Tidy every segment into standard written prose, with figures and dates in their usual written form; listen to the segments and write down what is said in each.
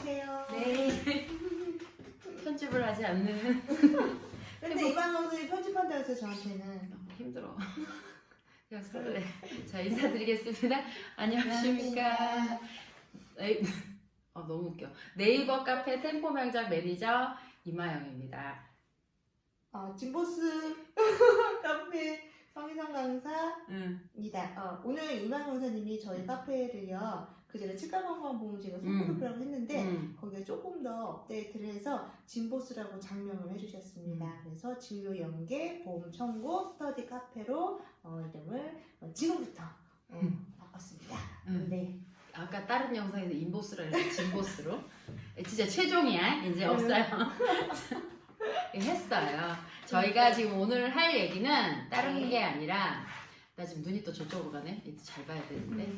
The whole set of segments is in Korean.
안녕하세요. 네. 편집을 하지 않는. 근데 이만원 선생님이 편집한다고 해서 저한테는 너무 힘들어. 그냥 설레. 자, 인사드리겠습니다. 안녕하십니까. 너무 웃겨. 네이버 카페 템포 명작 매니저 이마영입니다. 진보스 카페 성희성 강사입니다. 오늘 이만원 선생님이 저희 카페를요, 그전에 치과건강보험제가 손그룹이라고 했는데 거기에 조금 더 업데이트를 해서 진보스라고 장명을 해주셨습니다. 그래서 진로 연계 보험 청구 스터디 카페로 이름을 지금부터 바꿨습니다. 네. 아까 다른 영상에서 인보스라 해서 진보스로. 진짜 최종이야. 이제 없어요. 했어요. 저희가 지금 오늘 할 얘기는 다른 게 아니라, 나 지금 눈이 또 저쪽으로 가네. 이제 잘 봐야 되는데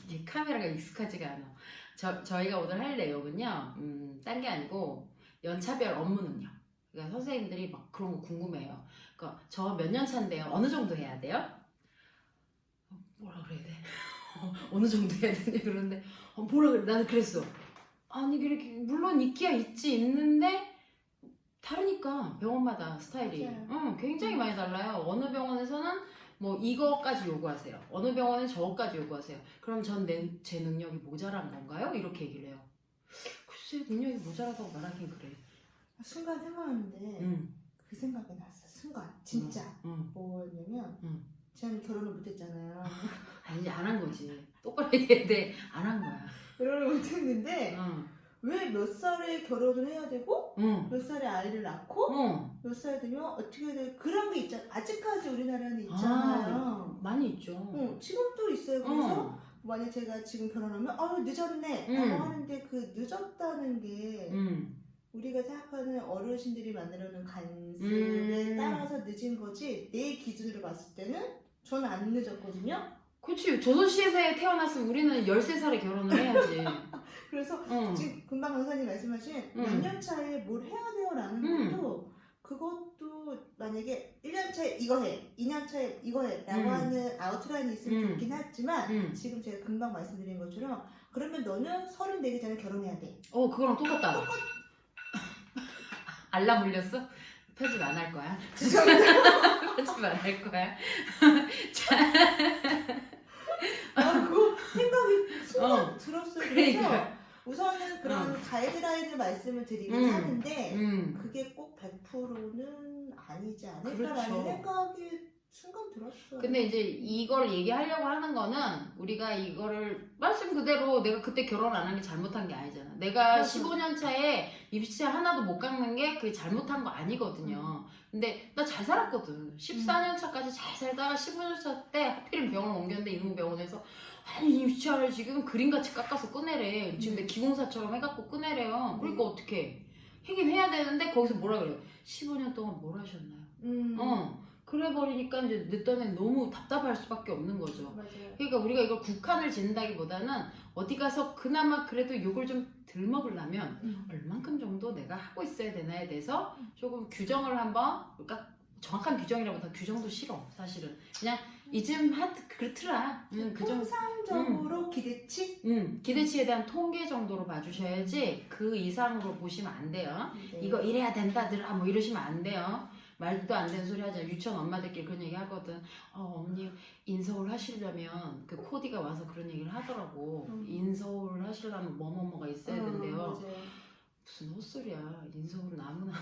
이게 카메라가 익숙하지가 않아. 저희가 오늘 할 내용은요, 딴 게 아니고 연차별 업무 능력. 그러니까 선생님들이 막 그런 거 궁금해요. 그러니까 저 몇 년 차인데요, 어느 정도 해야 돼요? 뭐라 그래야 돼? 어느 정도 해야 되냐 그런데 뭐라 그래? 나는 그랬어. 아니 그렇게 물론 있기야 있는데 다르니까 병원마다 스타일이 굉장히 많이 달라요. 어느 병원에서는 뭐 이거까지 요구하세요. 어느 병원은 저거까지 요구하세요. 그럼 전 제 능력이 모자란 건가요? 이렇게 얘기를 해요. 글쎄, 능력이 모자라다고 말하긴 그래. 순간 생각하는데 그 생각이 났어. 순간 진짜 뭐였냐면 저는 결혼을 못했잖아요. 아니 이제 안 한 거지. 똑바로 얘기해야 돼. 안 한 거야. 결혼을 못했는데 왜 몇 살에 결혼을 해야 되고 몇 살에 아이를 낳고 몇 살 되면 어떻게 해야 돼? 그런 게 있잖아. 아직까지 우리나라는 있잖아요. 많이 있죠. 지금도 있어요. 그래서 만약 제가 지금 결혼하면 늦었네 라고 하는데 그 늦었다는 게 우리가 생각하는 어르신들이 만들어놓은 간습에 따라서 늦은 거지, 내 기준으로 봤을 때는 저는 안 늦었거든요. 그렇지. 조선시대에 태어났으면 우리는 13살에 결혼을 해야지. 그래서 지금 금방 강사님 말씀하신 몇 년 차에 뭘 해야 돼요 라는 것도, 그것도 만약에 1년 차에 이거 해, 2년 차에 이거 해 라고 하는 아웃라인이 있으면 좋긴 하지만 지금 제가 금방 말씀드린 것처럼 그러면 너는 34개 전에 결혼해야 돼. 그거랑 똑같다. 알람 울렸어? 편집 안 할 거야. 편집 안 할 거야. 그거 생각이 순간 들었어요. 그래서 그러니까. 우선은 그런 가이드라인을 말씀을 드리긴 하는데 그게 꼭 100%는 아니지 않을까라는 그렇죠. 생각이 순간 들었어요. 근데 이제 이걸 얘기하려고 하는 거는 우리가 이거를 말씀 그대로 내가 그때 결혼 안 한 게 잘못한 게 아니잖아. 내가 맞아. 15년 차에 입시 하나도 못 깎는 게 그게 잘못한 거 아니거든요. 근데 나 잘 살았거든. 14년 차까지 잘 살다가 15년 차 때 하필이면 병원을 옮겼는데 이무병원에서 아니 입시를 지금 그림같이 깎아서 꺼내래. 지금 내 기공사처럼 해갖고 꺼내래요. 그러니까 어떻게 하긴 해야 되는데 거기서 뭐라 그래요? 15년 동안 뭘 하셨나요? 그래 버리니까 이제 내 딴에 너무 답답할 수밖에 없는 거죠. 맞아요. 그러니까 우리가 이걸 국한을 짓는다기보다는 어디 가서 그나마 그래도 욕을 좀 덜 먹으려면 얼만큼 정도 내가 하고 있어야 되나에 대해서 조금 규정을 한번, 그러니까 정확한 규정이라보다 규정도 싫어 사실은. 그냥 이쯤 그렇더라. 그 정도. 통상적으로 기대치? 기대치에 대한 통계 정도로 봐주셔야지 그 이상으로 보시면 안 돼요. 네. 이거 이래야 된다더라 뭐 이러시면 안 돼요. 말도 안 되는 소리 하잖아. 유치원 엄마들끼리 그런 얘기 하거든. 어머니 인서울 하시려면 그 코디가 와서 그런 얘기를 하더라고. 인서울 하시려면 뭐뭐뭐가 있어야 된대요. 맞아요. 무슨 헛소리야. 인서울은 아무나.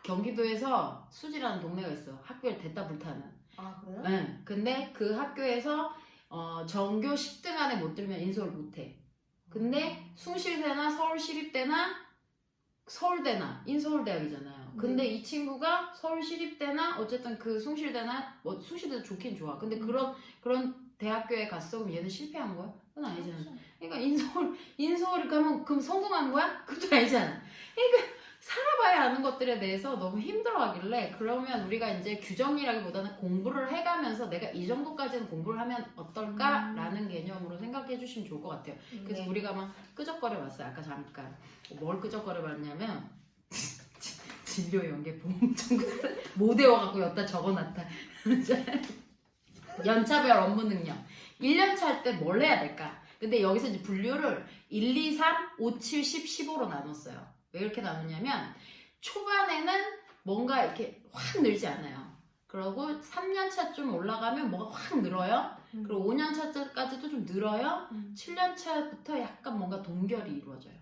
경기도에서 수지라는 동네가 있어. 학교를 됐다 불타는. 그래요? 네. 근데 그 학교에서 전교 10등 안에 못 들면 인서울 못해. 근데 숭실대나 서울시립대나 서울대나 인서울대학이잖아요. 근데 이 친구가 서울시립대나 어쨌든 그 숭실대나 뭐 숭실대도 좋긴 좋아. 근데 그런 대학교에 갔어. 그럼 얘는 실패한 거야? 그건 아니잖아. 그러니까 인서울 가면 그럼 성공한 거야? 그것도 아니잖아. 그러니까 살아봐야 아는 것들에 대해서 너무 힘들어하길래, 그러면 우리가 이제 규정이라기보다는 공부를 해가면서 내가 이 정도까지는 공부를 하면 어떨까라는 개념으로 생각해 주시면 좋을 것 같아요. 그래서 우리가 막 끄적거려 봤어요. 아까 잠깐 뭘 끄적거려 봤냐면 진료 연계 보험 청구 못 외워갖고 여기다 적어놨다. 연차별 업무 능력 1년차 할 때 뭘 해야 될까? 근데 여기서 이제 분류를 1, 2, 3, 5, 7, 10, 15로 나눴어요. 왜 이렇게 나눴냐면 초반에는 뭔가 이렇게 확 늘지 않아요. 그리고 3년차 좀 올라가면 뭐가 확 늘어요. 그리고 5년차까지도 좀 늘어요. 7년차부터 약간 뭔가 동결이 이루어져요.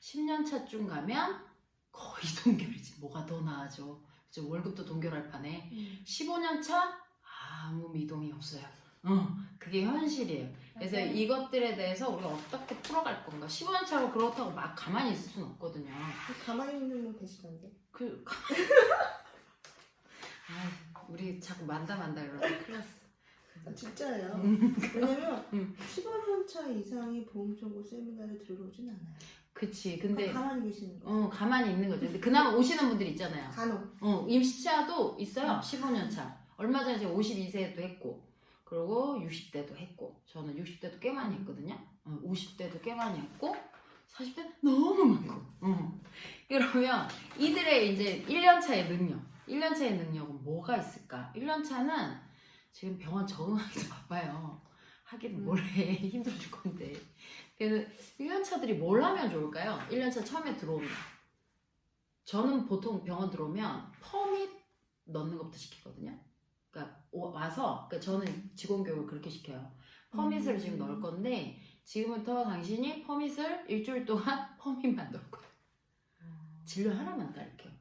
10년차쯤 가면 거의 동결이지. 뭐가 더 나아져. 이제 월급도 동결할 판에. 15년차 아무 미동이 없어요. 그게 현실이에요. 그래서 이것들에 대해서 우리가 어떻게 풀어갈 건가. 15년차로 그렇다고 막 가만히 있을 수는 없거든요. 가만히 있는 분 계시던데. 우리 자꾸 만다 이러면 큰일 났어. 진짜예요. 왜냐면 15년 차 이상이 보험정보 세미나를 들어오진 않아요. 그치. 근데 가만히 계시는 거. 가만히 있는 거죠. 근데 그나마 오시는 분들 있잖아요. 간혹. 임시차도 있어요. 15년 차. 얼마 전에 제가 52세도 했고, 그리고 60대도 했고, 저는 60대도 꽤 많이 했거든요. 50대도 꽤 많이 했고, 40대 너무 많고. 그러면 이들의 이제 1년 차의 능력, 1년 차의 능력은 뭐가 있을까? 1년 차는 지금 병원 적응하기도 바빠요. 하긴 뭘 해. 힘들어 죽 건데. 그래서 1년차들이 뭘 하면 좋을까요? 1년차 처음에 들어오면. 저는 보통 병원 들어오면 퍼밋 넣는 것부터 시키거든요. 그러니까 와서, 그러니까 저는 직원 교육을 그렇게 시켜요. 퍼밋을 지금 넣을 건데, 지금부터 당신이 퍼밋을 일주일 동안 퍼밋만 넣을 거예요. 진료 하나만 가르쳐요.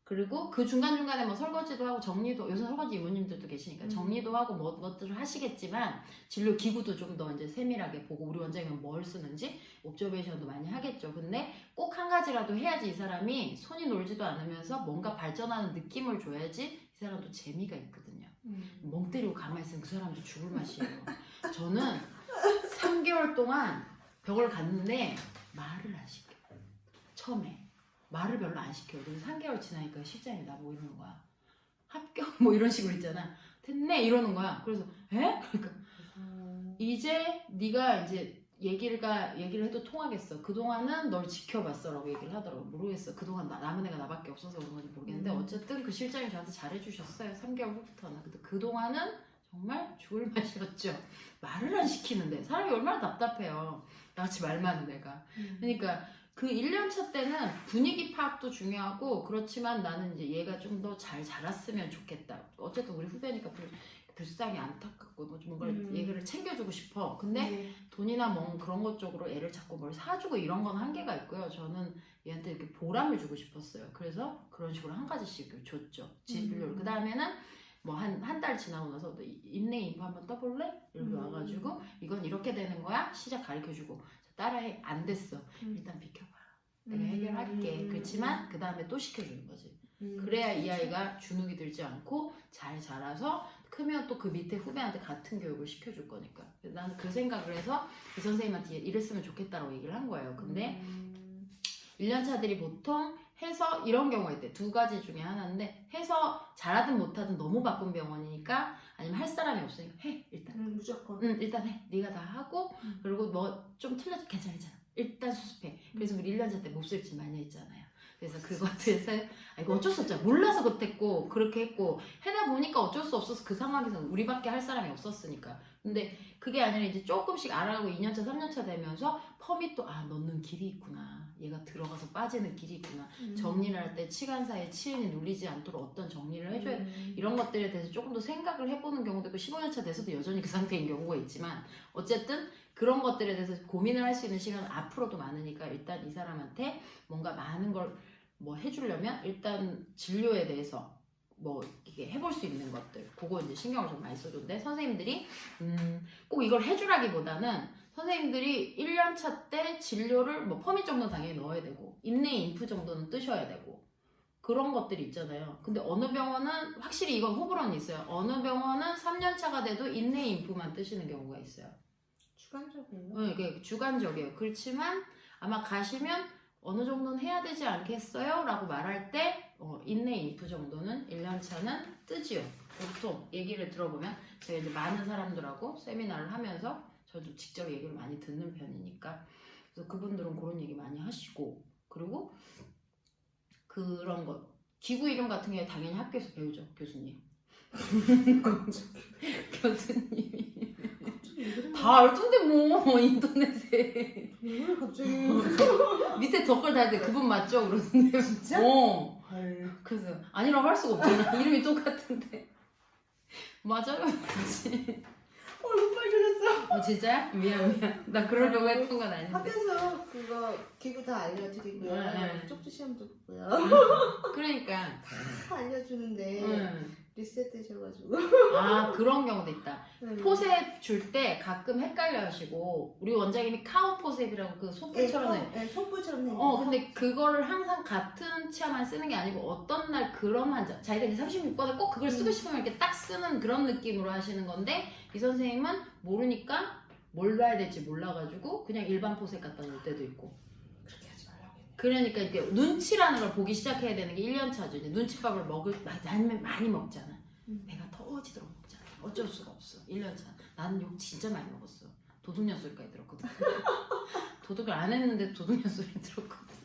그리고 그 중간중간에 뭐 설거지도 하고 정리도, 요새 설거지 이모님들도 계시니까 정리도 하고 뭐들을 하시겠지만 진료 기구도 좀 더 이제 세밀하게 보고 우리 원장님은 뭘 쓰는지 옵저베이션도 많이 하겠죠. 근데 꼭 한 가지라도 해야지 이 사람이 손이 놀지도 않으면서 뭔가 발전하는 느낌을 줘야지 이 사람도 재미가 있거든요. 멍 때리고 가만히 있으면 그 사람도 죽을 맛이에요. 저는 3개월 동안 병원을 갔는데 말을 안 시켜요. 처음에. 말을 별로 안 시켜요. 그래서 3개월 지나니까 실장이 나보고 이러는 거야. 합격 뭐 이런 식으로 있잖아. 됐네 이러는 거야. 그래서 에? 그러니까 이제 네가 이제 얘기를 해도 통하겠어. 그동안은 널 지켜봤어라고 얘기를 하더라고. 모르겠어. 그동안 남은 애가 나밖에 없어서 그런 건지 모르겠는데 어쨌든 그 실장이 저한테 잘해주셨어요. 3개월 후부터는. 근데 그동안은 정말 죽을 맛이었죠. 말을 안 시키는데 사람이 얼마나 답답해요. 나같이 말 많은 애가. 그러니까 그 1년차 때는 분위기 파악도 중요하고 그렇지만 나는 이제 얘가 좀 더 잘 자랐으면 좋겠다. 어쨌든 우리 후배니까 불쌍히 안타깝고 뭐 뭔가 얘를 챙겨주고 싶어. 근데 돈이나 뭐 그런 것 쪽으로 애를 자꾸 뭘 사주고 이런 건 한계가 있고요. 저는 얘한테 이렇게 보람을 주고 싶었어요. 그래서 그런 식으로 한 가지씩 줬죠. 진료를. 그 다음에는 뭐 한 달 지나고 나서 너 인내 인프 한번 떠볼래? 이렇게 와가지고 이건 이렇게 되는 거야? 시작 가르쳐주고 따라해. 안 됐어. 일단 비켜봐. 내가 해결할게. 그렇지만 그 다음에 또 시켜주는 거지. 그래야 이 아이가 주눅이 들지 않고 잘 자라서 크면 또 그 밑에 후배한테 같은 교육을 시켜줄 거니까. 나는 그 생각을 해서 이 선생님한테 이랬으면 좋겠다라고 얘기를 한 거예요. 근데 1년차들이 보통 해서 이런 경우가 있대. 두 가지 중에 하나인데 해서 잘하든 못하든 너무 바쁜 병원이니까 아니면 할 사람이 없으니까 해 일단. 무조건. 일단 해. 네가 다 하고 그리고 뭐 좀 틀려도 괜찮아. 일단 수습해. 그래서 우리 1년차 때 몹쓸 짓 많이 했잖아요. 그래서 그것에서 이거 어쩔 수 없잖아. 몰라서 그랬고 그렇게 했고 해다 보니까 어쩔 수 없어서 그 상황에서 우리밖에 할 사람이 없었으니까. 근데 그게 아니라 이제 조금씩 알아가고 2년차 3년차 되면서 퍼밋도 넣는 길이 있구나. 얘가 들어가서 빠지는 길이 있구나. 정리를 할 때 치간사에 치인이 눌리지 않도록 어떤 정리를 해줘야 이런 것들에 대해서 조금 더 생각을 해보는 경우도 있고 15년차 돼서도 여전히 그 상태인 경우가 있지만 어쨌든 그런 것들에 대해서 고민을 할 수 있는 시간은 앞으로도 많으니까 일단 이 사람한테 뭔가 많은 걸 뭐 해주려면 일단 진료에 대해서 뭐 이게 해볼 수 있는 것들 그거 이제 신경을 좀 많이 써줬는데 선생님들이 꼭 이걸 해주라기보다는 선생님들이 1년차 때 진료를 뭐 퍼밋 정도는 당연히 넣어야 되고 인내 인프 정도는 뜨셔야 되고 그런 것들이 있잖아요. 근데 어느 병원은 확실히 이건 호불호는 있어요. 어느 병원은 3년차가 돼도 인내 인프만 뜨시는 경우가 있어요. 주관적이에요? 네, 이게 주관적이에요. 그렇지만 아마 가시면 어느 정도는 해야 되지 않겠어요? 라고 말할 때 인내 인프 정도는 1년차는 뜨지요. 보통 얘기를 들어보면 제가 이제 많은 사람들하고 세미나를 하면서 저도 직접 얘기를 많이 듣는 편이니까 그래서 그분들은 그런 얘기 많이 하시고 그리고 그런 거 기구 이름 같은 게 당연히 학교에서 배우죠. 교수님. 교수님이 다 다 알던데 뭐 인터넷에 왜 갑자기 밑에 댓글 달때 그분 맞죠? 그러던데. 진짜? 헐. 그래서 아니라고 할 수가 없잖아. 이름이 똑같은데. 맞아요. 그치. 얼굴 빨개졌어. 진짜야? 미안. 나 그러려고 했던 건 아닌데. 학교에서 그거 기구 다 알려드리고요. 네. 쪽지 시험도 보고요. 그러니까. 다 알려주는데 리셋되셔가지고. 아 그런 경우도 있다. 네. 포셉 줄 때 가끔 헷갈려 하시고 우리 원장님이 카우 포셉이라고 그 소뿔처럼 해. 네, 손불처럼 해. 근데 그거를 항상 같은 치아만 쓰는 게 아니고 어떤 날 그런 환자 자기가 이제 36번에 꼭 그걸 쓰고 싶으면 이렇게 딱 쓰는 그런 느낌으로 하시는 건데 이 선생님은 모르니까 뭘 놔야 될지 몰라가지고 그냥 일반 포셉 갖다 놓을 때도 있고. 그렇게 하지 말라고 했네. 그러니까 이게 눈치라는 걸 보기 시작해야 되는 게 1년 차죠. 이제 눈치밥을 많이 먹잖아. 배가 터지도록 먹잖아. 어쩔 수가 없어. 1년 차. 나는 욕 진짜 많이 먹었어. 도둑년 소리까지 들었거든. 도둑을 안 했는데 도둑년 소리 들었거든.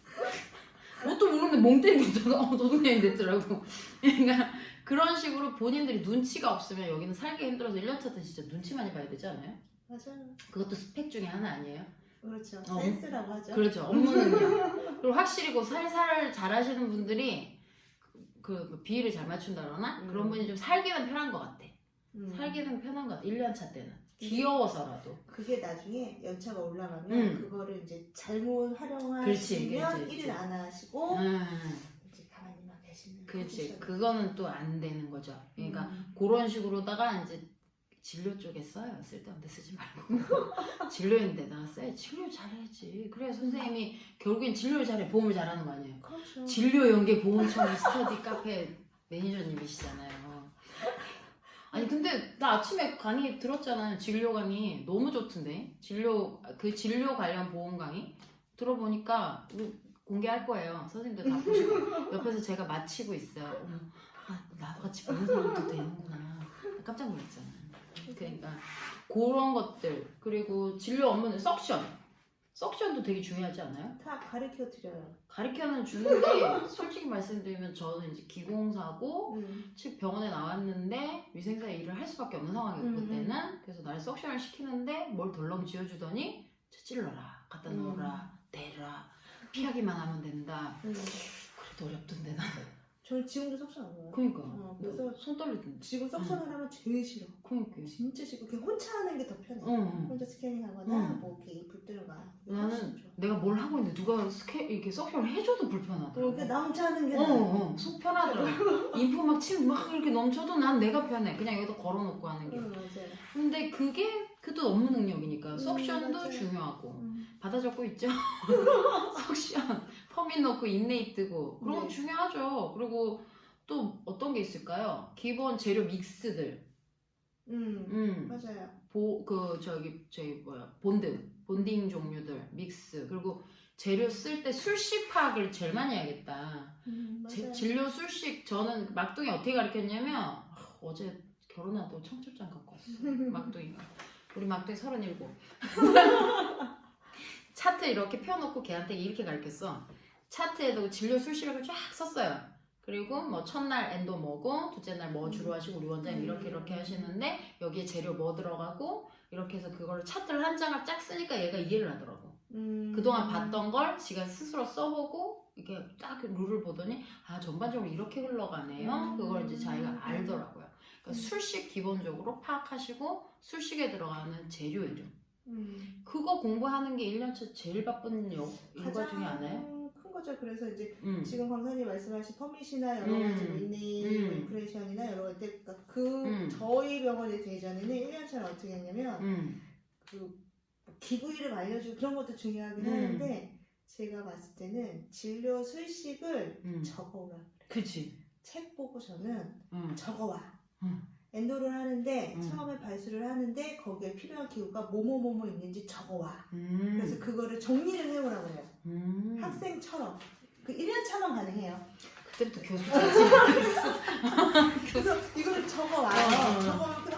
뭣도 모르는데 멍 때리고 있다가 도둑년이 됐더라고. 그러니까 그런 식으로 본인들이 눈치가 없으면 여기는 살기 힘들어서 1년 차 때 진짜 눈치 많이 봐야 되지 않아요? 맞아요. 그것도 스펙 중에 하나 아니에요? 그렇죠. 센스라고 하죠. 그렇죠. 업무 능력. 그리고 확실히 그 살살 잘하시는 분들이 그 비위를 잘 맞춘다거나 그런 분이 좀 살기는 편한 것 같아. 살기는 편한 것 같아. 1년 차 때는. 귀여워서라도. 그게 나중에 연차가 올라가면 그거를 이제 잘못 활용하시면 그렇지. 일을 안 하시고 이제 가만히만 계시는. 그렇지. 그거는 또 안 되는 거죠. 그러니까 그런 식으로다가 이제 진료 쪽에 써요. 쓸데없는데 쓰지 말고. 진료인데다가 써야지. 진료 잘해야지. 그래야 선생님이 결국엔 진료를 잘해. 보험을 잘하는 거 아니에요. 그렇죠. 진료 연계 보험청 스터디 카페 매니저님이시잖아요. 아니 근데 나 아침에 강의 들었잖아요. 진료 강의 너무 좋던데. 진료 관련 보험 강의 들어보니까 공개할 거예요. 선생님들 다 보시고 옆에서 제가 마치고 있어요. 나도 같이 보는 사람도 되는구나. 깜짝 놀랐잖아요. 그러니까 그런 것들 그리고 진료 업무는 석션도 되게 중요하지 않아요? 다 가르쳐 드려요. 가르쳐는 주는데 솔직히 말씀드리면 저는 이제 기공사고 즉 병원에 나왔는데 위생사 일을 할 수밖에 없는 상황이었고 그때는 그래서 나를 석션을 시키는데 뭘 덜렁 지어주더니 찔러라 갖다 넣어라 대라 피하기만 하면 된다. 그래도 어렵던데 나는. 저는 지금도 석션 안 해요. 그러니까 그래서 손 떨리던데. 지금 석션을 하면 제일 싫어. 그러니까 진짜 싫고 그냥 혼자 하는 게 더 편해. 혼자 스캐닝하거나 뭐 이렇게 입을 들어가. 나는 내가 뭘 하고 있는데 누가 이렇게 석션을 해줘도 불편하더라고. 그러니까 나 혼자 하는 게 속 편하더라고. 인프 막 침 막 이렇게 넘쳐도 난 내가 편해. 그냥 여기다 걸어놓고 하는 게. 맞아요. 근데 그것도 업무 능력이니까 석션도 맞아요. 중요하고 받아 적고 있죠. 석션 퍼밋 넣고 인네이 뜨고 그런 거 중요하죠. 그리고 또 어떤 게 있을까요? 기본 재료 믹스들. 맞아요. 본딩 종류들 믹스 그리고 재료 쓸 때 술식학을 제일 많이 해야겠다. 진료 술식 저는 막둥이 어떻게 가르쳤냐면 어제 결혼하고 청첩장 갖고 왔어. 막둥이가 우리 막둥이 37. 차트 이렇게 펴놓고 걔한테 이렇게 가르쳤어. 차트에도 진료 술식을 쫙 썼어요. 그리고 뭐 첫날 엔도 뭐고 둘째 날 뭐 주로 하시고 우리 원장님 이렇게 하시는데 여기에 재료 뭐 들어가고 이렇게 해서 그거를 차트를 한 장을 쫙 쓰니까 얘가 이해를 하더라고. 그동안 봤던 걸 지가 스스로 써보고 이렇게 딱 룰을 보더니 전반적으로 이렇게 흘러가네요. 그걸 이제 자기가 알더라고요. 그러니까 술식 기본적으로 파악하시고 술식에 들어가는 재료 이름. 그거 공부하는 게 1년차 제일 바쁜 일과 중에 하나요? 큰 거죠. 그래서 이제 지금 강사님 말씀하신 퍼밋이나 여러 가지 인네이, 인프레션이나 여러 가지 저희 병원에 대전에는 1년차는 어떻게 했냐면 기구 이름 알려주고 그런 것도 중요하긴 하는데 제가 봤을 때는 진료 술식을 적어오라 그래요. 그치. 책 보고 저는 적어와. 엔도를 하는데 처음에 발수를 하는데 거기에 필요한 기구가 뭐뭐뭐뭐 있는지 적어와. 그래서 그거를 정리를 해오라고 해요. 학생처럼. 그 1년차만 가능해요. 그때부터 교수 그래서 이거를 적어와요.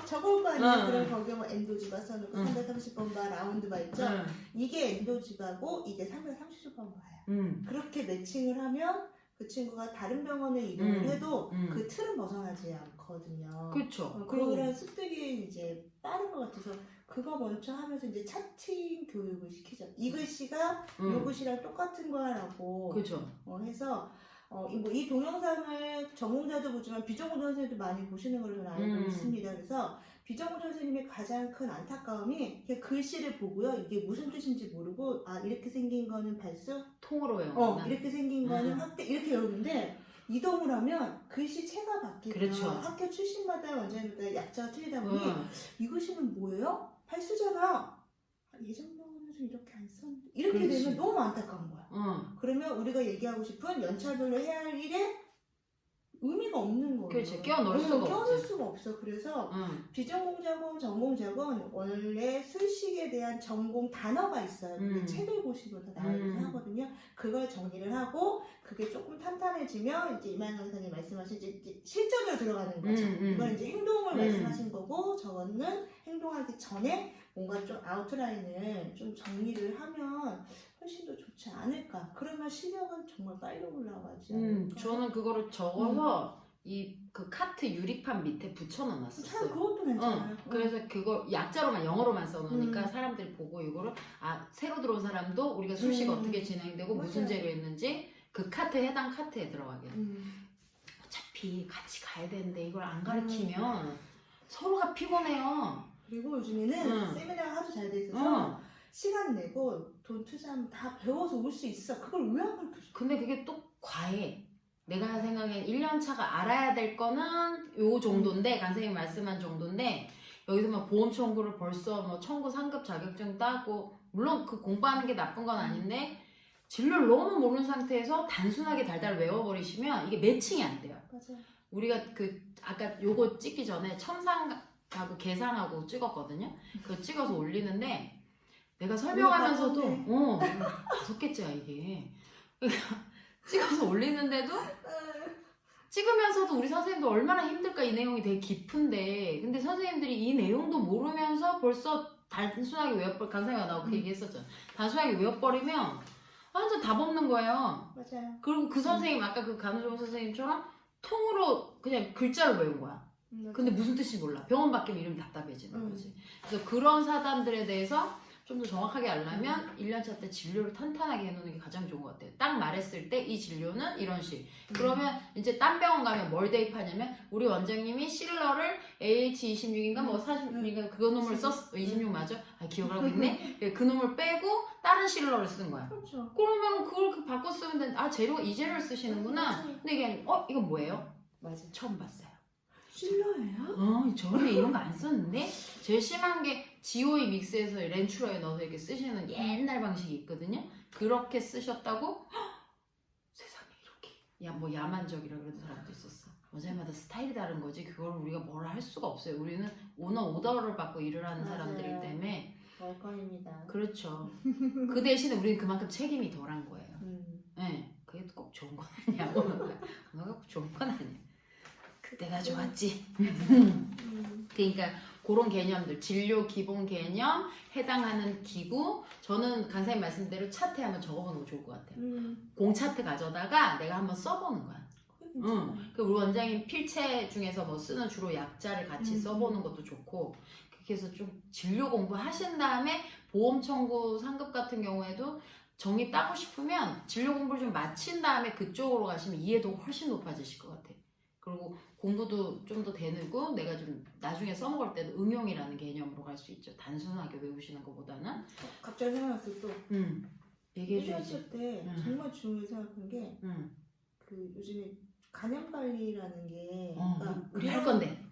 적어올 거 아니에요. 그럼 거기에 뭐 엔도지바 써놓고 330번바 라운드바 있죠. 이게 엔도지바고 이게 330번바예요. 그렇게 매칭을 하면 그 친구가 다른 병원에 이동을 해도 그 틀은 벗어나지 않거든요. 그렇죠. 그런 습득이 이제 빠른 것 같아서 그거 먼저 하면서 이제 차팅 교육을 시키죠. 이 글씨가 이 글씨랑 똑같은 거라고 그죠. 해서 이 동영상을 전공자도 보지만 비전공자 선생님도 많이 보시는 걸로 저는 알고 있습니다. 그래서 비전공자 선생님의 가장 큰 안타까움이 이렇게 글씨를 보고요. 이게 무슨 뜻인지 모르고 이렇게 생긴 거는 발수? 통으로 외우구나. 이렇게 생긴 거는 확대 이렇게 외우는데 이동을 하면 글씨체가 바뀌고 그렇죠. 학교 출신마다 원장님마다 약자가 틀리다 보니 이 글씨는 뭐예요? 발수잖아. 예전 명언에서 이렇게 안 썼는데 이렇게 그렇지. 되면 너무 안타까운 거야. 그러면 우리가 얘기하고 싶은 연차별로 해야 할 일에 의미가 없는 거예요. 그렇지. 끼워넣을 수가 없지. 수가 없어. 그래서 비전공자건 전공자건 원래 술식에 대한 전공 단어가 있어요. 그게 책을 보시면 다 나오긴 하거든요. 그걸 정리를 하고 그게 조금 탄탄해지면 이제 이만희 강사님 말씀하신 이제 실전으로 들어가는 거죠. 이건 이제 행동을 말씀하신 거고 저거는 행동하기 전에 뭔가 좀 아웃라인을 좀 정리를 하면 훨씬 더 좋지 않을까. 그러면 실력은 정말 빨리 올라가지 않을까. 저는 그거를 적어서 그 카트 유리판 밑에 붙여넣어놨었어요. 참 그것도 괜찮아요. 그래서 그거 약자로만 영어로만 써놓으니까 사람들이 보고 이거를 새로 들어온 사람도 우리가 술식 어떻게 진행되고 맞아요. 무슨 재료였는지 그 해당 카트에 들어가게. 어차피 같이 가야 되는데 이걸 안 가르치면 서로가 피곤해요. 그리고 요즘에는 세미나가 하도 잘 돼 있어서 시간 내고 돈 투자하면 다 배워서 올 수 있어. 그걸 왜 안 가르쳐줘? 근데 그게 또 과해. 내가 생각엔 1년차가 알아야 될 거는 요 정도인데 강사님이 말씀한 정도인데 여기서 막 보험 청구를 벌써 뭐 청구 상급 자격증 따고 물론 그 공부하는 게 나쁜 건 아닌데 진로를 너무 모르는 상태에서 단순하게 달달 외워버리시면 이게 매칭이 안 돼요. 맞아요. 우리가 아까 요거 찍기 전에 첨상하고 계상하고 찍었거든요. 그거 찍어서 올리는데 내가 설명하면서도 5개째야 이게. 찍어서 올리는데도 찍으면서도 우리 선생님도 얼마나 힘들까. 이 내용이 되게 깊은데 근데 선생님들이 이 내용도 모르면서 벌써 단순하게 강사님이 나오고 그 얘기 했었잖아. 단순하게 외워버리면 완전 답 없는 거예요. 맞아요. 그리고 그 선생님 아까 그 간호조무 선생님처럼 통으로 그냥 글자를 외운 거야. 근데 무슨 뜻인지 몰라. 병원 바뀌면 이름이 답답해지는 거지. 그래서 그런 사단들에 대해서 좀 더 정확하게 알려면 1년차 때 진료를 탄탄하게 해놓는 게 가장 좋은 것 같아요. 딱 말했을 때 이 진료는 이런 식. 그러면 이제 딴 병원 가면 뭘 대입하냐면 우리 원장님이 실러를 AH26인가 뭐 46인가 그거 놈을 썼어. 26 맞아? 기억을 하고 있네? 그 놈을 빼고 다른 실러를 쓴 거야. 그렇죠. 그러면 그걸 바꿔 쓰면 되는데 재료가 이 재료를 쓰시는구나. 근데 이게 아니고 이건 뭐예요? 맞아. 처음 봤어요. 실러예요? 저번에 이런 거 안 썼는데? 제일 심한 게 GOE 믹스해서 렌츄러에 넣어서 이렇게 쓰시는 옛날 방식이 있거든요. 그렇게 쓰셨다고? 헉, 세상에 이렇게 뭐 야만적이라 그러는 사람도 있었어. 여자마다 스타일이 다른 거지 그걸 우리가 뭐라 할 수가 없어요. 우리는 오더를 받고 일을 하는 맞아요. 사람들이기 때문에 월권입니다. 그렇죠. 그 대신에 우리는 그만큼 책임이 덜한 거예요. 네, 그게 꼭 좋은 건 아니야. 언어가 꼭 좋은 건 아니야. 그때가 좋았지. 그러니까 그런 개념들, 진료 기본 개념, 해당하는 기구. 저는 강사님 말씀대로 차트 한번 적어보는 거 좋을 것 같아요. 공차트 가져다가 내가 한번 써보는 거야. 그 우리 원장님 필체 중에서 뭐 쓰는 주로 약자를 같이 써보는 것도 좋고. 그렇게 해서 좀 진료 공부 하신 다음에 보험 청구 상급 같은 경우에도 정의 따고 싶으면 진료 공부를 좀 마친 다음에 그쪽으로 가시면 이해도 훨씬 높아지실 것 같아요. 그리고 공부도 좀 더 되고 내가 좀 나중에 써먹을 때도 응용이라는 개념으로 갈 수 있죠. 단순하게 외우시는 것보다는. 갑자기 생각났어요 또. 얘기해줘야지. 때 정말 중요하게 생각한 게 그 요즘에 간염 관리라는 게 우리 할 건데.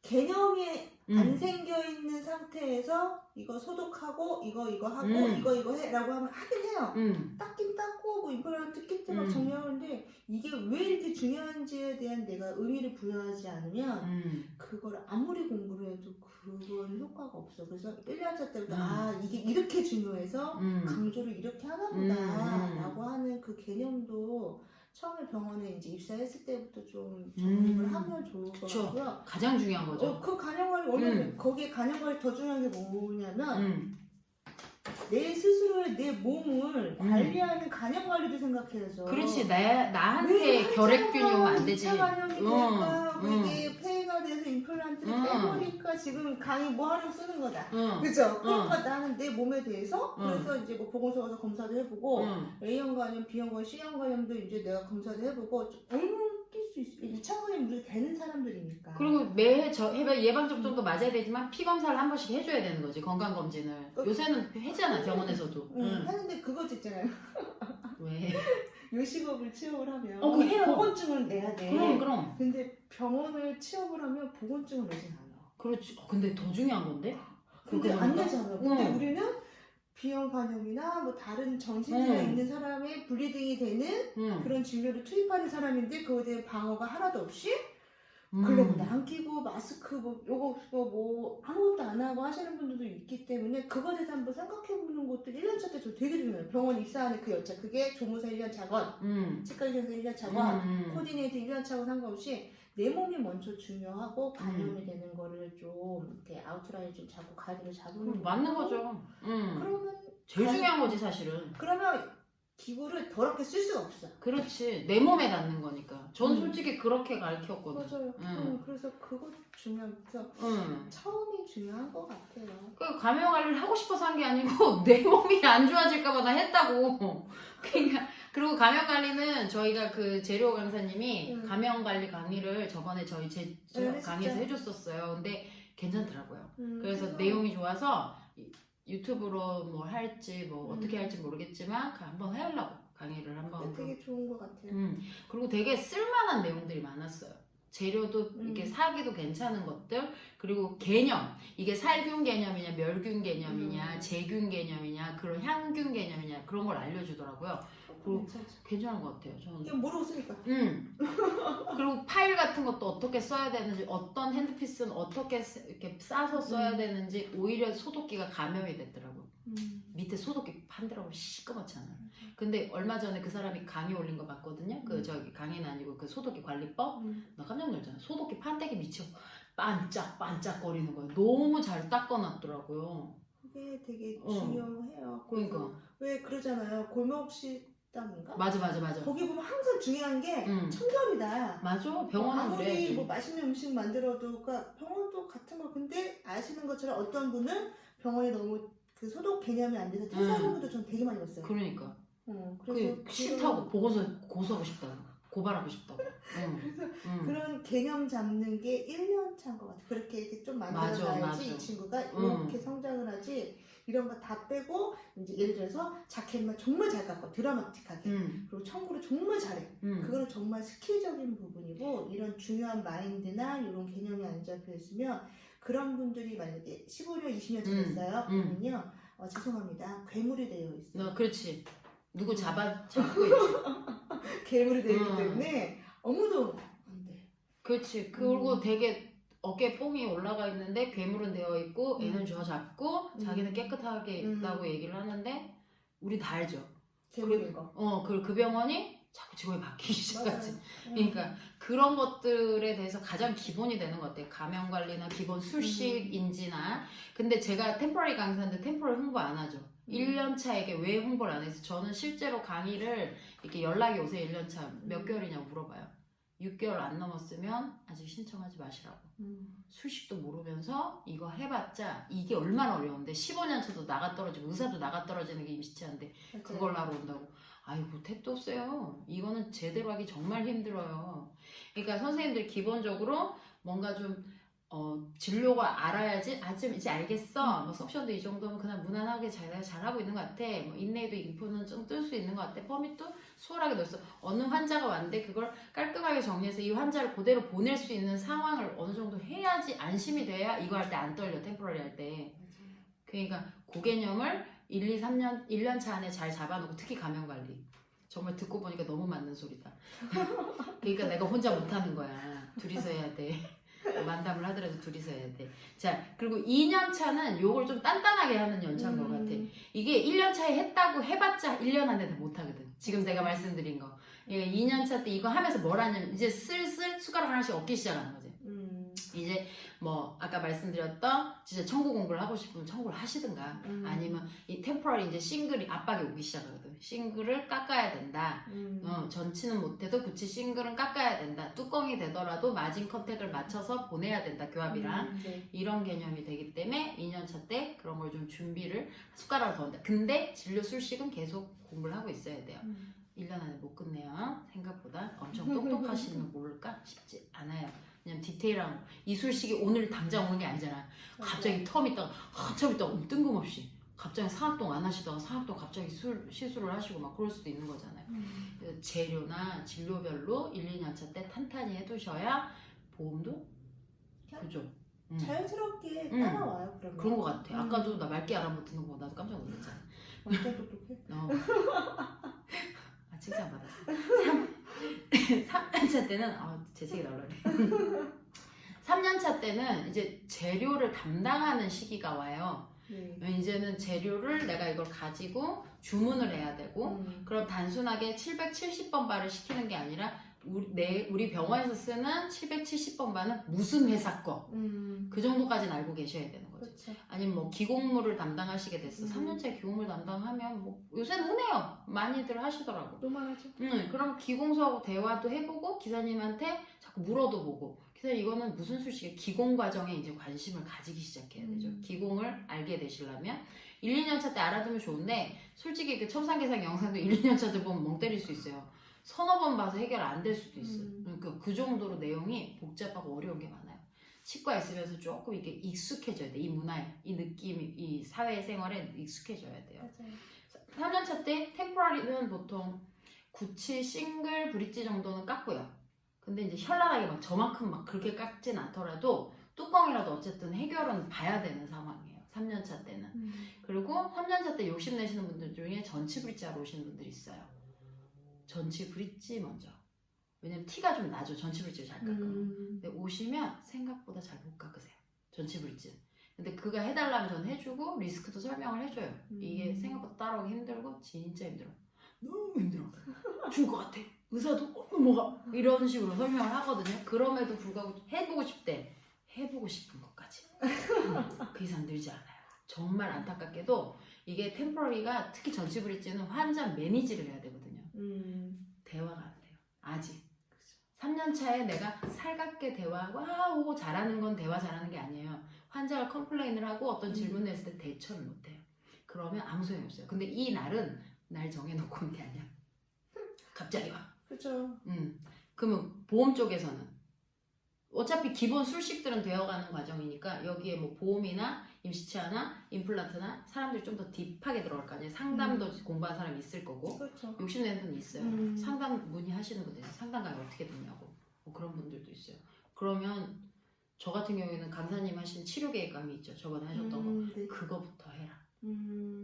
개념이 안 생겨 있는 상태에서 이거 소독하고 이거 하고 이거 해라고 하면 하긴 해요. 닦긴 닦고 뭐 임플란트 키트 막 정리하는데 이게 왜 이렇게 중요한지에 대한 내가 의미를 부여하지 않으면 그걸 아무리 공부를 해도 그건 효과가 없어. 그래서 1년차 때부터 이게 이렇게 중요해서 강조를 이렇게 하나 보다 라고 하는 그 개념도 처음에 병원에 이제 입사했을 때부터 좀 정립을 하면 좋을 것 같고요. 가장 중요한 거죠. 그 간염관리 원래 거기에 간염관리 더 중요한 게 뭐냐면 내 스스로의 내 몸을 관리하는 간염관리도 생각해야죠. 그렇지. 나한테 결핵균이 오면 안 되지. 2차 간염이 될까? 이게 폐가 대해서 임플란트를 빼버리니까 지금 강의 뭐 하려고 쓰는 거다. 응. 그죠? 그러니까 나는 내 몸에 대해서 그래서 이제 뭐 보건소 가서 검사도 해보고 응. A형 간염, B형 간염, C형 간염도 이제 내가 검사도 해보고 낄 수 있어. 2차 간염 우리가 되는 사람들이니까. 그리고 매해 예방접종도 맞아야 되지만 피 검사를 한 번씩 해줘야 되는 거지, 건강검진을. 요새는 해잖아, 병원에서도. 응. 하는데 그거지 있잖아요. 왜? 요식업을 취업을 하면 그거 해요. 보건증을 내야 돼. 그럼. 근데 병원을 취업을 하면 보건증을 내진 않아. 그렇지. 근데 더 중요한 건데? 근데 그거 안 보니까? 내잖아. 근데 우리는 B형 간염이나 뭐 다른 정신질환 있는 사람의 블리딩이 되는 그런 진료를 투입하는 사람인데 그거에 대한 방어가 하나도 없이 글러브도 안 끼고 마스크 뭐 요거 뭐 아무것도 안 하고 하시는 분들도 있기 때문에 그거에 대해서 한번 생각해보는 것도 1년차 때 저 되게 중요해요. 병원 입사하는 그 여차 그게 조무사 1년 차건 치과 의사에서 1년 차건 코디네이터 1년 차건 상관없이 내 몸이 먼저 중요하고 감염이 되는 거를 좀 이렇게 아웃라인 좀 잡고 가이드를 잡으면 맞는 거죠. 그러면 제일 중요한 거지, 사실은. 그러면 기구를 더럽게 쓸 수가 없어. 그렇지. 내 몸에 닿는 거니까. 전 솔직히 그렇게 가르쳤거든. 맞아요. 그래서 그거 중요해서 처음이 중요한 것 같아요. 그 감염 관리를 하고 싶어서 한 게 아니고 내 몸이 안 좋아질까봐 나 했다고. 그러니까 그리고 감염 관리는 저희가 그 재료 강사님이 감염 관리 강의를 저번에 저희 강의에서 해줬었어요. 근데 괜찮더라고요. 그래서 내용이 좋아서 유튜브로 뭐 할지 뭐 어떻게 할지 모르겠지만 한번 해보려고 강의를 한번. 되게 좋은 것 같아요. 그리고 되게 쓸만한 내용들이 많았어요. 재료도 이렇게 사기도 괜찮은 것들, 그리고 개념, 이게 살균 개념이냐 멸균 개념이냐 제균 개념이냐 그런 향균 개념이냐 그런 걸 알려주더라고요. 그리고 괜찮은 것 같아요. 저는. 그냥 모르고 쓰니까. 그리고 파일 같은 것도 어떻게 써야 되는지, 어떤 핸드피스는 어떻게 이렇게 싸서 써야 되는지, 오히려 소독기가 감염이 됐더라고요. 밑에 소독기 판더라고 시꺼멓잖아요. 근데 얼마 전에 그 사람이 강의 올린 거 봤거든요. 그 저기 강의는 아니고 그 소독기 관리법. 나 깜짝 놀랐잖아. 소독기 판때기 미쳐 반짝반짝거리는 거예요. 너무 잘 닦아놨더라고요. 그게 되게 중요해요. 그러니까. 왜 그러잖아요. 골목식당인가? 맞아. 거기 보면 항상 중요한 게 청결이다. 맞아. 병원은 아무리 그래야지. 뭐 맛있는 음식 만들어도 그러니까 병원도 같은 거. 근데 아시는 것처럼 어떤 분은 병원에 너무 그 소독 개념이 안 돼서 퇴사하는 분도 전 되게 많이 봤어요. 그러니까. 그래서 그 싫다고 보고서 고소하고 싶다고 고발하고 싶다고. 그래서 그런 개념 잡는 게 1년 차인 것 같아. 그렇게 이렇게 좀 만들어놔야지 이 친구가 이렇게 성장을 하지. 이런 거 다 빼고 이제 예를 들어서 자켓만 정말 잘 깎아 드라마틱하게 그리고 청구를 정말 잘해. 그거는 정말 스킬적인 부분이고 이런 중요한 마인드나 이런 개념이 안 잡혀 있으면 그런 분들이 만약에 15년, 20년 됐어요. 그러면요 죄송합니다. 괴물이 되어 있어요. 그렇지. 누구 잡고 있지. 괴물이 되어 있기 때문에 아무도 안 돼. 그렇지. 그리고 되게 어깨에 뽕이 올라가 있는데 괴물은 되어 있고 애는 쥐어 잡고 자기는 깨끗하게 있다고 얘기를 하는데 우리 다 알죠. 괴물인 거. 그리고 그 병원이 자꾸 직원이 바뀌기 시작하지. 그러니까 그런 것들에 대해서 가장 기본이 되는 것 같아요. 감염 관리나 기본 술식 인지나. 근데 제가 템포러리 강사인데 템포러리 홍보 안 하죠. 1년 차에게 왜 홍보를 안 해서 저는 실제로 강의를 이렇게 연락이 오세요. 1년 차 몇 개월이냐고 물어봐요. 6개월 안 넘었으면 아직 신청하지 마시라고. 술식도 모르면서 이거 해봤자 이게 얼마나 어려운데 15년 차도 나가 떨어지고 의사도 나가 떨어지는 게 임시치한데 그걸 하러 온다고. 아이고 택도 없어요. 이거는 제대로 하기 정말 힘들어요. 그러니까 선생님들 기본적으로 뭔가 좀 진료가 알아야지. 좀 이제 알겠어. 뭐 석션도 이 정도면 그냥 무난하게 잘하고 있는 것 같아. 뭐 인내도 인풋은 좀 뜰 수 있는 것 같아. 퍼밋도 수월하게 넣었어. 어느 환자가 왔는데 그걸 깔끔하게 정리해서 이 환자를 그대로 보낼 수 있는 상황을 어느 정도 해야지 안심이 돼야 이거 할 때 안 떨려. 템포러리 할 때. 그러니까 그 개념을 1, 2, 3년, 1년 차 안에 잘 잡아놓고 특히 감염관리. 정말 듣고 보니까 너무 맞는 소리다. 그러니까 내가 혼자 못하는 거야. 둘이서 해야 돼. 만담을 하더라도 둘이서 해야 돼. 자, 그리고 2년 차는 요걸 좀 단단하게 하는 연차인 것 같아. 이게 1년 차에 했다고 해봤자 1년 안에 다 못하거든. 지금 내가 말씀드린 거. 2년 차 때 이거 하면서 뭘 하냐면 이제 슬슬 숟가락 하나씩 얻기 시작하는 거지. 이제 뭐 아까 말씀드렸던 진짜 청구 공부를 하고 싶으면 청구를 하시든가 아니면 이 템포러리 이제 싱글이 압박이 오기 시작하거든. 싱글을 깎아야 된다. 전치는 못해도 구치 싱글은 깎아야 된다. 뚜껑이 되더라도 마진 컨택을 맞춰서 보내야 된다. 교합이랑 네. 이런 개념이 되기 때문에 2년차 때 그런 걸 좀 준비를 숟가락을 더 한다. 근데 진료 술식은 계속 공부를 하고 있어야 돼요. 1년 안에 못 끝내요. 생각보다 엄청 똑똑하시는 모를까 싶지 않아요. 그냥 디테일한 이술식이 오늘 당장 오는 게 아니잖아. 갑자기 텀 있다가 한참 있다가 뜬금없이 갑자기 사학동 안 하시다가 사학동 갑자기 시술을 하시고 막 그럴 수도 있는 거잖아요. 재료나 진료별로 1, 2년차 때 탄탄히 해두셔야 보험도 그죠? 자연스럽게 따라와요. 그러면. 그런 거 같아. 아까도 나 맑게 알아듣는 거 나도 깜짝 놀랐잖아. 완전 똑똑해. 아 칭찬 받았어. 3년차 때는 제 책이 나오려네. 3년차 때는 이제 재료를 담당하는 시기가 와요. 이제는 재료를 내가 이걸 가지고 주문을 해야 되고 그럼 단순하게 770번 바를 시키는 게 아니라 우리 병원에서 쓰는 770번 바는 무슨 회사 거 그 정도까지는 알고 계셔야 되는 거죠. 그렇죠. 아니면 뭐 기공물을 담당하시게 됐어. 3년차에 기공물 담당하면 뭐 요새는 흔해요. 많이들 하시더라고. 노말하죠. 그럼 기공소하고 대화도 해보고 기사님한테 자꾸 물어도 보고 기사님 이거는 무슨 술식이에요? 기공 과정에 이제 관심을 가지기 시작해야 되죠. 기공을 알게 되시려면 1, 2년차 때 알아두면 좋은데 솔직히 그 첨상계상 영상도 1, 2년차 때 보면 멍 때릴 수 있어요. 서너 번 봐서 해결 안 될 수도 있어요. 그러니까 그 정도로 내용이 복잡하고 어려운 게 많아요. 치과 있으면서 조금 이게 익숙해져야 돼. 이 문화에, 이 느낌이, 이 사회생활에 익숙해져야 돼요. 맞아요. 3년차 때 템포라리는 보통 97 싱글 브릿지 정도는 깎고요. 근데 이제 현란하게 막 저만큼 막 그렇게 깎진 않더라도 뚜껑이라도 어쨌든 해결은 봐야 되는 상황이에요. 3년차 때는. 그리고 3년차 때 욕심내시는 분들 중에 전치 브릿지 하러 오시는 분들이 있어요. 전치 브릿지 먼저. 왜냐면 티가 좀 나죠. 전치 브릿지를 잘 깎으면. 근데 오시면 생각보다 잘 못 깎으세요. 전치 브릿지. 근데 그가 해달라면 저는 해주고 리스크도 설명을 해줘요. 이게 생각보다 따라오기 힘들고 진짜 힘들어. 너무 힘들어. 죽을 것 같아. 의사도 뭐가 이런 식으로 설명을 하거든요. 그럼에도 불구하고 해보고 싶대. 해보고 싶은 것까지. 그 이상 늘지 않아요. 정말 안타깝게도 이게 템포러리가 특히 전치 브릿지는 환자 매니지를 해야 되거든요. 대화가 안 돼요. 아직. 3년차에 내가 살갑게 대화하고 오고 잘하는 건 대화 잘하는 게 아니에요. 환자가 컴플레인을 하고 어떤 질문을 했을 때 대처를 못해요. 그러면 아무 소용이 없어요. 근데 이 날은 날 정해놓고 온 게 아니야. 갑자기 와. 그렇죠. 그러면 보험 쪽에서는 어차피 기본 술식들은 되어가는 과정이니까 여기에 뭐 보험이나 임시치아나 임플란트나 사람들이 좀 더 딥하게 들어갈 거 아니에요. 상담도 공부한 사람이 있을 거고 그렇죠. 욕심내는 분이 있어요. 상담 문의하시는 분들 상담가가 어떻게 되냐고 뭐 그런 분들도 있어요. 그러면 저 같은 경우에는 강사님 하신 치료 계획감이 있죠. 저번에 하셨던 거 네. 그거부터 해라.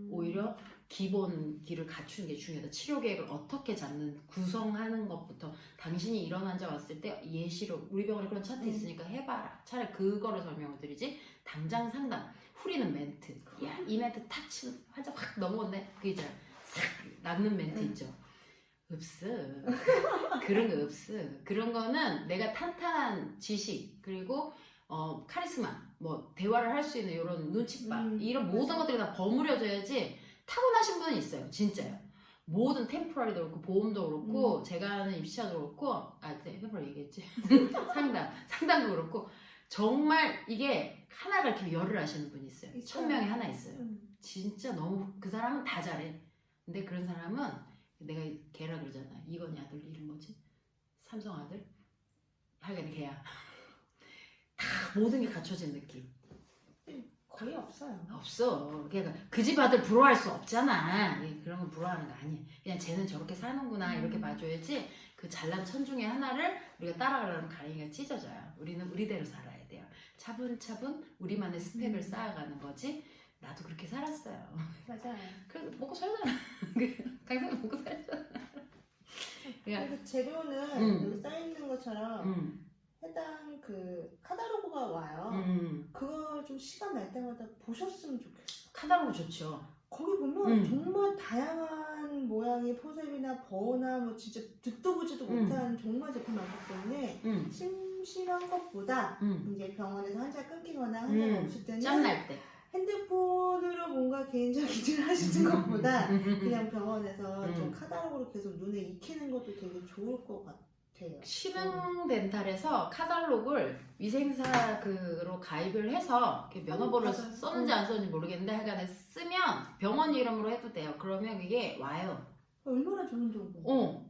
오히려 기본기를 갖추는 게 중요하다. 치료 계획을 어떻게 잡는 구성하는 것부터 당신이 이런 환자 왔을 때 예시로 우리 병원에 그런 차트 있으니까 해봐라. 차라리 그거를 설명을 드리지 당장 상담 후리는 멘트 야 이 멘트 탁 치면 환자 확 넘어온대 그 이제 싹 남는 멘트 있죠. 없어. 그런 거 없어. 그런 거는 내가 탄탄한 지식 그리고 카리스마 뭐 대화를 할 수 있는 이런 눈칫밥 이런 모든 것들이 다 버무려져야지. 타고나신 분은 있어요. 진짜요. 모든 템포러리도 그렇고 보험도 그렇고 제가 하는 입시차도 그렇고 템포러리 얘기했지. 상담도 그렇고 정말 이게 하나가 이렇게 열을 하시는 분이 있어요. 1000명에 하나 있어요. 진짜 너무 그 사람은 다 잘해. 근데 그런 사람은 내가 걔라 그러잖아. 이건희 아들 이름 뭐지? 삼성 아들? 하여간 걔야. 다 모든 게 갖춰진 느낌. 거의 없어요. 없어. 그러니까 그 집 아들 부러워할 수 없잖아. 그런 건 부러워하는 거 아니에요. 그냥 쟤는 저렇게 사는구나 이렇게 봐줘야지. 그 잘난 천 중에 하나를 우리가 따라가려면 가랭이가 찢어져요. 우리는 우리대로 살아야 돼요. 차분차분 우리만의 스펙을 쌓아가는 거지. 나도 그렇게 살았어요. 맞아요. 그래서 먹고 살잖아. 강사는 먹고 살잖아. 그러니까 재료는 여기 쌓여있는 것처럼 해당 그 카탈로그가 와요. 그걸 좀 시간 날 때마다 보셨으면 좋겠어. 카탈로그 좋죠. 거기 보면 정말 다양한 모양의 포셉이나 버나 뭐 진짜 듣도 보지도 못한 정말 제품 많기 때문에 심한 것보다 이제 병원에서 환자 끊기거나 환자가 없을 때는 짬날 때 핸드폰으로 뭔가 개인적인 일을 하시는 것보다 그냥 병원에서 좀 카달로그로 계속 눈에 익히는 것도 되게 좋을 것 같아요. 신흥 덴탈에서 카달로그를 위생사로 가입을 해서 면허번호를 썼는지 안 썼는지 모르겠는데 하여간에 쓰면 병원 이름으로 해도 돼요. 그러면 그게 와요. 얼마나 좋은 정보.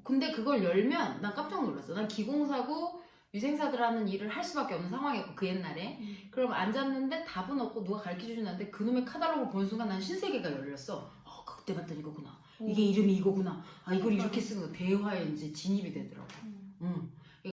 근데 그걸 열면 난 깜짝 놀랐어. 난 기공사고 위생사들 하는 일을 할 수밖에 없는 상황이었고 그 옛날에 그럼 앉았는데 답은 없고 누가 가르쳐주진 않는데 그놈의 카달로그를 본 순간 난 신세계가 열렸어. 그때 봤더니 이거구나. 이게 이름이 이거구나. 이걸 이렇게 쓰는 거 대화에 이제 진입이 되더라고.